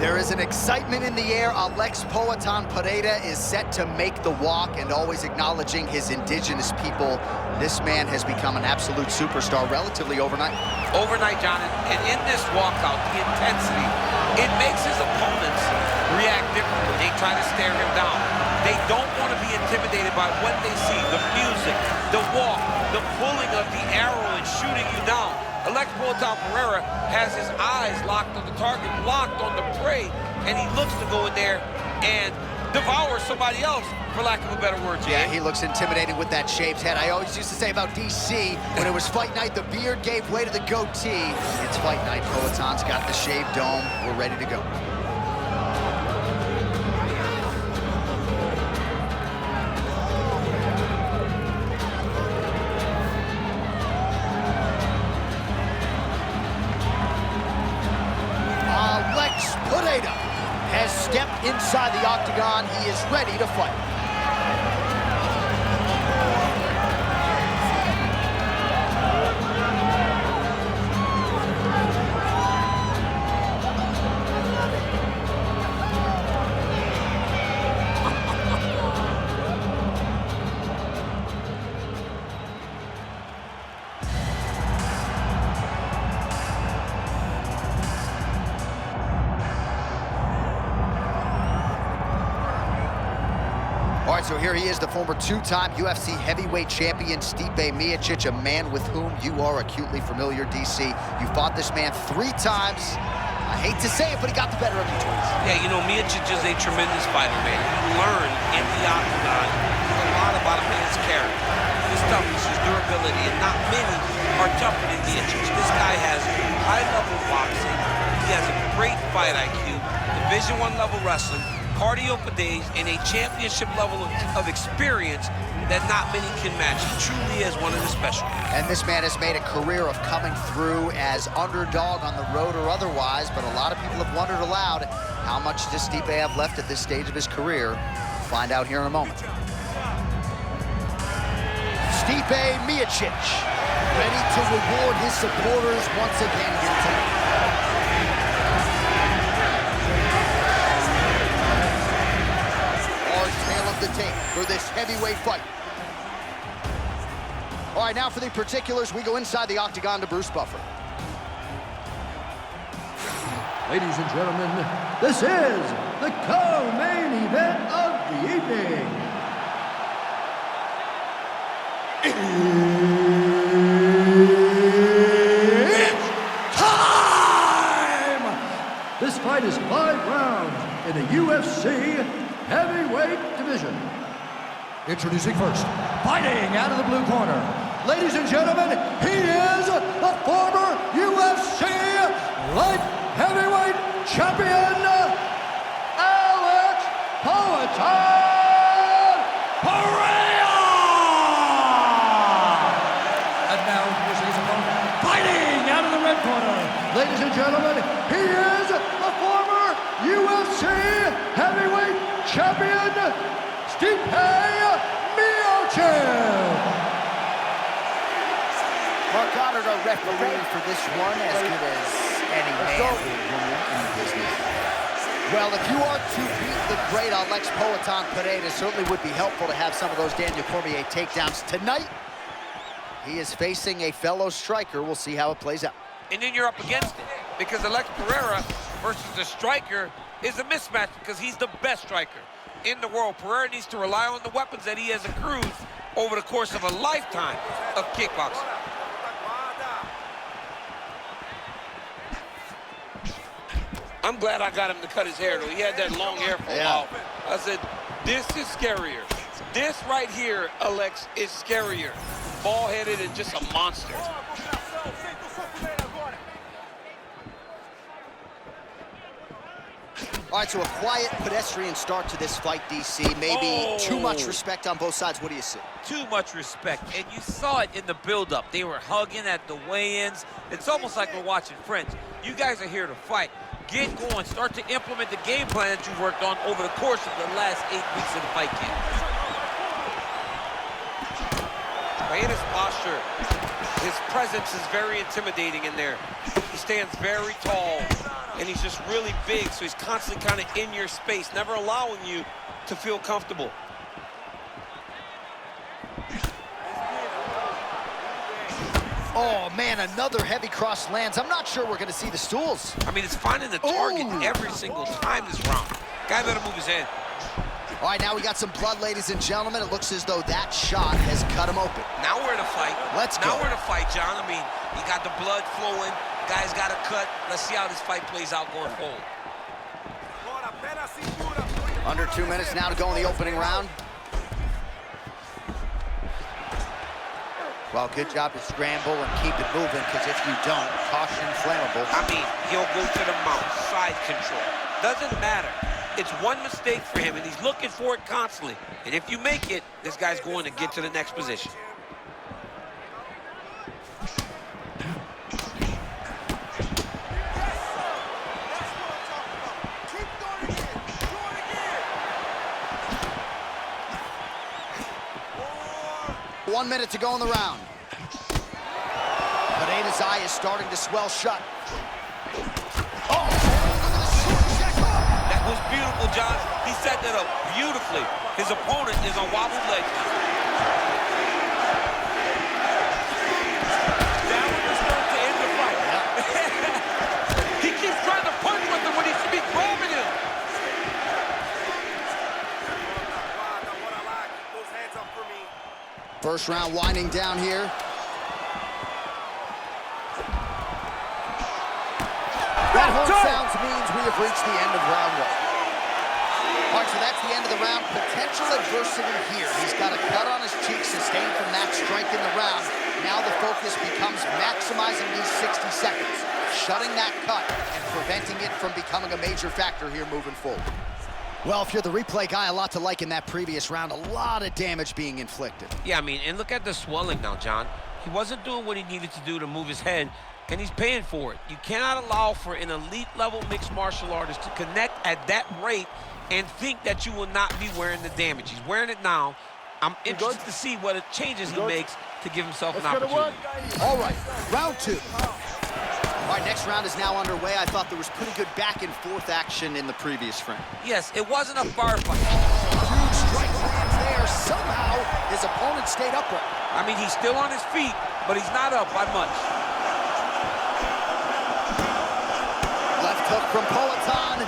There is an excitement in the air. Alex Pereira is set to make the walk, and always acknowledging his indigenous people. This man has become an absolute superstar relatively overnight. Overnight, John, and in this walkout, the intensity, it makes his opponents react differently. They try to stare him down. They don't want to be intimidated by what they see, the music, the walk, the pulling of the arrow and shooting you down. Alex Pereira has his eyes locked on the target, locked on the prey, and he looks to go in there and devour somebody else, for lack of a better word. Yeah, he looks intimidating with that shaved head. I always used to say about DC, when it was fight night, the beard gave way to the goatee. It's fight night. Poatan's got the shaved dome. We're ready to go. Alex Pereira has stepped inside the octagon. He is ready to fight. All right, so here he is, the former two-time UFC heavyweight champion, Stipe Miocic, a man with whom you are acutely familiar, DC. You fought this man 3 times. I hate to say it, but he got the better of you twice. Yeah, you know, Miocic is a tremendous fighter, man. You learn in the octagon a lot about a man's character, his toughness, his durability, and not many are tougher than Miocic. This guy has high-level boxing. He has a great fight IQ, Division I level wrestling, cardio for days, and a championship level of experience that not many can match. He truly is one of the special. And this man has made a career of coming through as underdog on the road or otherwise, but a lot of people have wondered aloud, how much does Stipe have left at this stage of his career? We'll find out here in a moment. Stipe Miocic, ready to reward his supporters once again here tonight. The tape for this heavyweight fight. All right, now for the particulars, we go inside the octagon to Bruce Buffer. Ladies and gentlemen, this is the co-main event of the evening. It's time! This fight is 5 rounds in the UFC heavyweight division. Introducing first, fighting out of the blue corner. Ladies and gentlemen, he is the former UFC light heavyweight champion, Alex Pereira! And now, here's his opponent, fighting out of the red corner. Ladies and gentlemen, he is the former UFC heavyweight champion, Stipe Miocic. Mark Goddard, our referee for this one, as good as any man or woman in the business. Well, if you are to beat the great Alex Pereira, it certainly would be helpful to have some of those Daniel Cormier takedowns. Tonight, he is facing a fellow striker. We'll see how it plays out. And then you're up against it, because Alex Pereira versus the striker is a mismatch, because he's the best striker in the world. Pereira needs to rely on the weapons that he has accrued over the course of a lifetime of kickboxing. I'm glad I got him to cut his hair, though. He had that long hair for a while. I said, this is scarier. This right here, Alex, is scarier. Bald-headed and just a monster. All right, so a quiet, pedestrian start to this fight, DC. Maybe too much respect on both sides. What do you see? Too much respect, and you saw it in the build-up. They were hugging at the weigh-ins. It's almost like we're watching friends. You guys are here to fight. Get going. Start to implement the game plan that you've worked on over the course of the last 8 weeks of the fight camp. Right in his posture. His presence is very intimidating in there. He stands very tall, and he's just really big, so he's constantly kind of in your space, never allowing you to feel comfortable. Oh, man, another heavy cross lands. I'm not sure we're going to see the stools. I mean, it's finding the target every single time this round. Guy better move his head. All right, now we got some blood, ladies and gentlemen. It looks as though that shot has cut him open. Now we're in a fight. Let's go. Now we're in a fight, John. I mean, you got the blood flowing. Guy's got a cut. Let's see how this fight plays out going forward. Under 2 minutes now to go in the opening round. Well, good job to scramble and keep it moving, because if you don't, caution flammable. I mean, he'll go to the mount, side control. Doesn't matter. It's one mistake for him, and he's looking for it constantly. And if you make it, this guy's going to get to the next position. One minute to go in the round. Pereira's eye is starting to swell shut. Oh, that was beautiful, John. He set that up beautifully. His opponent is on wobbled legs. That one is going to end the fight. He keeps trying to punch with him when he should be grabbing him. First round winding down here. That horn sounds means we have reached the end of round one. All right, so that's the end of the round. Potential adversity here. He's got a cut on his cheek sustained from that strike in the round. Now the focus becomes maximizing these 60 seconds, shutting that cut and preventing it from becoming a major factor here moving forward. Well, if you're the replay guy, a lot to like in that previous round. A lot of damage being inflicted. Yeah, I mean, and look at the swelling now, John. He wasn't doing what he needed to do to move his head, and he's paying for it. You cannot allow for an elite-level mixed martial artist to connect at that rate and think that you will not be wearing the damage. He's wearing it now. I'm interested to see what changes he makes to give himself an opportunity. All right, round two. All right, next round is now underway. I thought there was pretty good back-and-forth action in the previous frame. Yes, it wasn't a bar fight. Huge strike lands there. Somehow, his opponent stayed upright. I mean, he's still on his feet, but he's not up by much. Left hook from Poatan.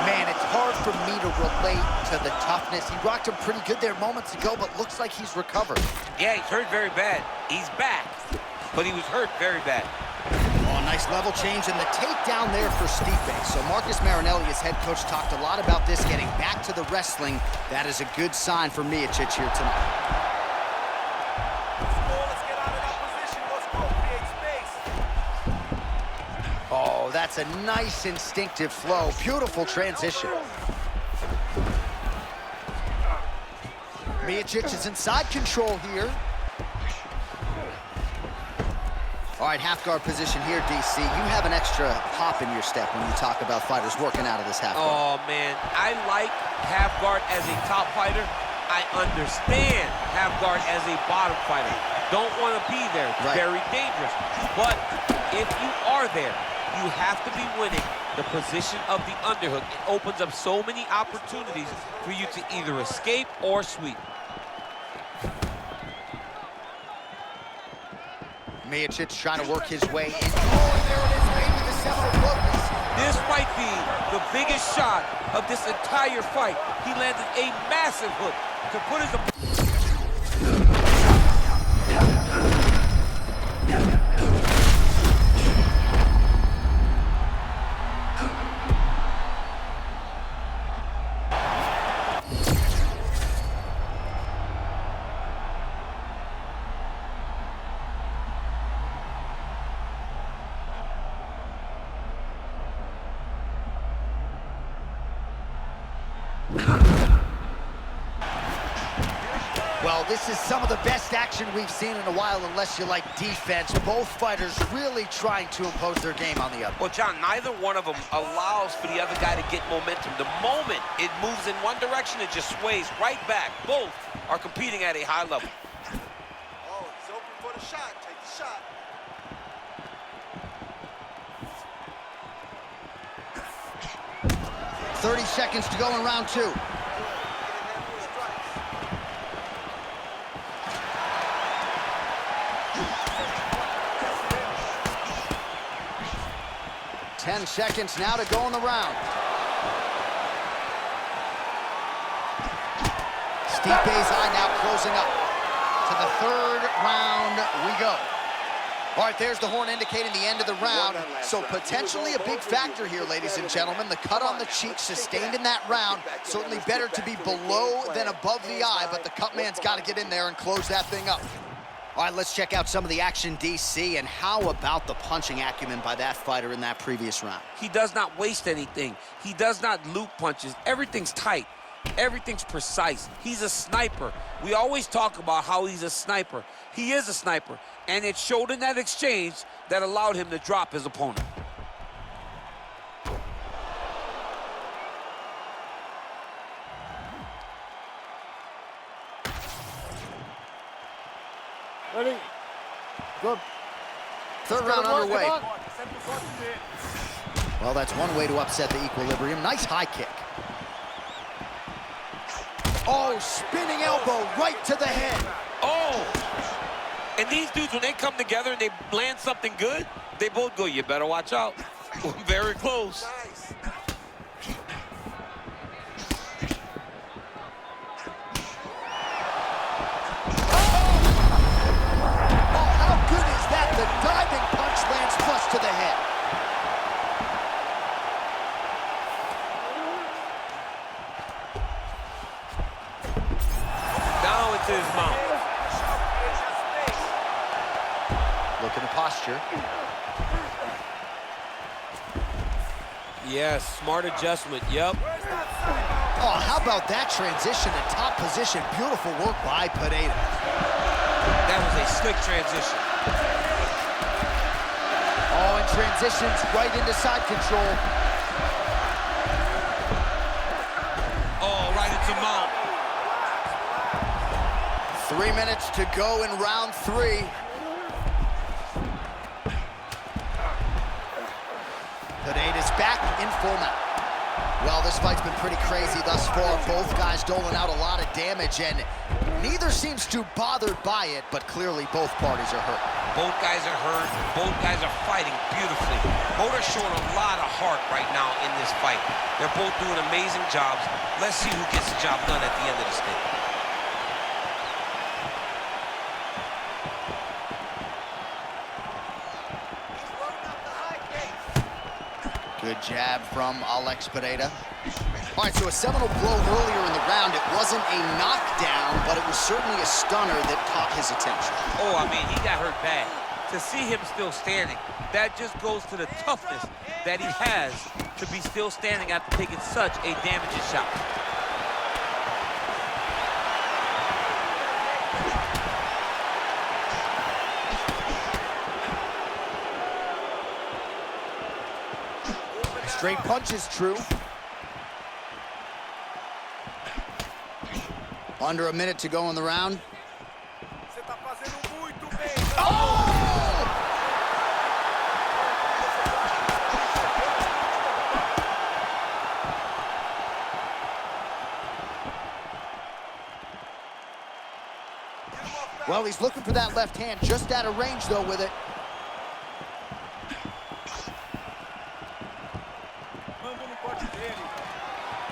Man, it's hard for me to relate to the toughness. He rocked him pretty good there moments ago, but looks like he's recovered. Yeah, he's hurt very bad. He's back, but he was hurt very bad. Oh, nice level change and the takedown there for Stipe. So Marcus Marinelli, his head coach, talked a lot about this, getting back to the wrestling. That is a good sign for Miocic here tonight. Oh, that's a nice instinctive flow. Beautiful transition. Miocic is in side control here. All right, half guard position here, DC. You have an extra hop in your step when you talk about fighters working out of this half guard. Oh, man, I like half guard as a top fighter. I understand half guard as a bottom fighter. Don't want to be there. It's very dangerous. But if you are there, you have to be winning the position of the underhook. It opens up so many opportunities for you to either escape or sweep. Miocic trying to work his way in. Oh, and there it is, maybe the several focus. This might be the biggest shot of this entire fight. He landed a massive hook to put his opponent. go. This is some of the best action we've seen in a while, unless you like defense. Both fighters really trying to impose their game on the other. Well, John, neither one of them allows for the other guy to get momentum. The moment it moves in one direction, it just sways right back. Both are competing at a high level. Oh, he's open for the shot. Take the shot. .30 seconds to go in round 2. 10 seconds now to go in the round. Stipe's eye now closing up. To the 3rd round we go. All right, there's the horn indicating the end of the round. So potentially a big factor here, ladies and gentlemen. The cut on the cheek sustained in that round. Certainly better to be below than above the eye, but the cut man's got to get in there and close that thing up. All right, let's check out some of the action, DC, and how about the punching acumen by that fighter in that previous round? He does not waste anything. He does not loop punches. Everything's tight. Everything's precise. He's a sniper. We always talk about how he's a sniper. He is a sniper, and it showed in that exchange that allowed him to drop his opponent. Ready? Good. 3rd round underway. Well, that's one way to upset the equilibrium. Nice high kick. Oh, spinning elbow right to the head. Oh! And these dudes, when they come together and they land something good, they both go, you better watch out. Very close. Nice. The diving punch lands flush to the head. Down into his mouth. Look at the posture. Yes, smart adjustment, yep. Oh, how about that transition to top position? Beautiful work by Pereira. That was a slick transition. Oh, and transitions right into side control. Oh, right into mount. 3 minutes to go in round 3. Pereira's back in full mount. Well, this fight's been pretty crazy thus far. Both guys doling out a lot of damage, and neither seems too bothered by it, but clearly both parties are hurt. Both guys are hurt. Both guys are fighting beautifully. Both are showing a lot of heart right now in this fight. They're both doing amazing jobs. Let's see who gets the job done at the end of this thing. Good jab from Alex Pereira. All right, so a seminal blow earlier in the round. It wasn't a knockdown, but it was certainly a stunner that caught his attention. Oh, I mean, he got hurt bad. To see him still standing, that just goes to the toughness that he has to be still standing after taking such a damaging shot. Straight punch is true. Under a minute to go in the round. Oh! Well, he's looking for that left hand, just out of range, though, with it.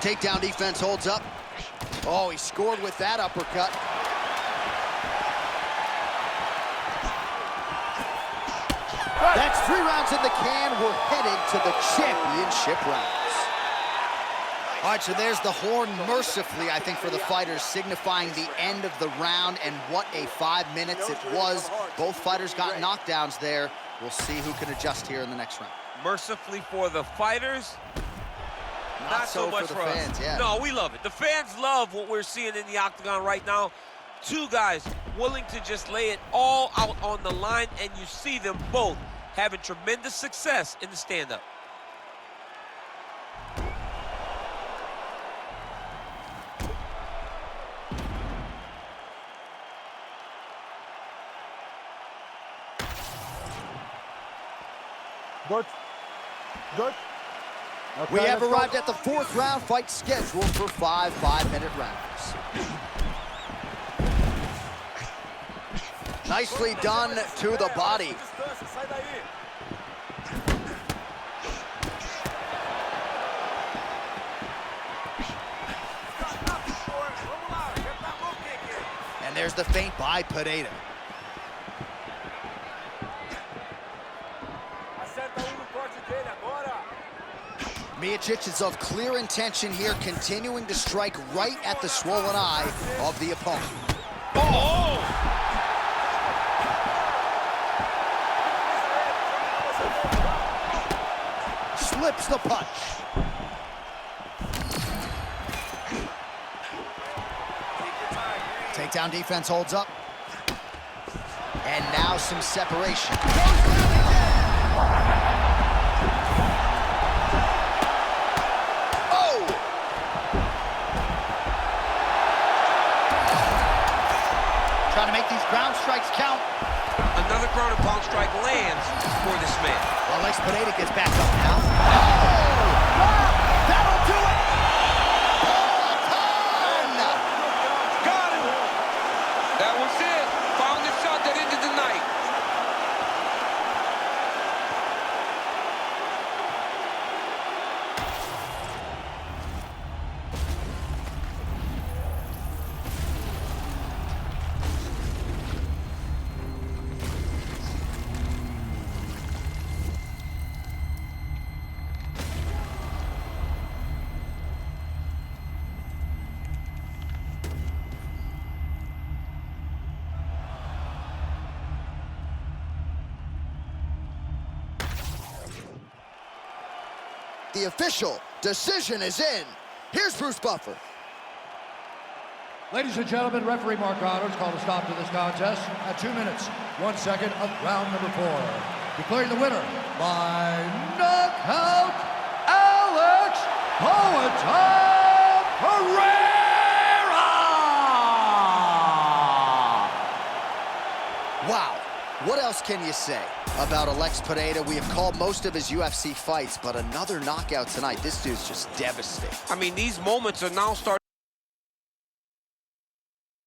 Takedown defense holds up. Oh, he scored with that uppercut. That's 3 rounds in the can. We're headed to the championship rounds. All right, so there's the horn mercifully, I think, for the fighters, signifying the end of the round, and what a 5 minutes it was. Both fighters got knockdowns there. We'll see who can adjust here in the next round. Mercifully for the fighters, not so much for the for fans, us. yeah. No, we love it. The fans love what we're seeing in the octagon right now. Two guys willing to just lay it all out on the line, and you see them both having tremendous success in the stand-up. Good. Good. We have arrived at the fourth round fight scheduled for 5 5-minute rounds. Nicely done to the body. And there's the feint by Pereira. Miocic is of clear intention here, continuing to strike right at the swollen eye of the opponent. Oh! Slips the punch. Takedown defense holds up. And now some separation. Trying to make these ground strikes count. Another ground and pound strike lands for this man. Well, Alex Pereira gets back up now. Oh! That'll do it! Got him! That was it. Found the shot that ended the night. The official decision is in. Here's Bruce Buffer. Ladies and gentlemen, referee Mark Honors called a stop to this contest at 2 minutes, 1 second of round number 4. Declaring the winner by knockout, Alex Pereira! Wow, what else can you say about Alex Pereira? We have called most of his UFC fights, but another knockout tonight. This dude's just devastating. I mean, these moments are now starting.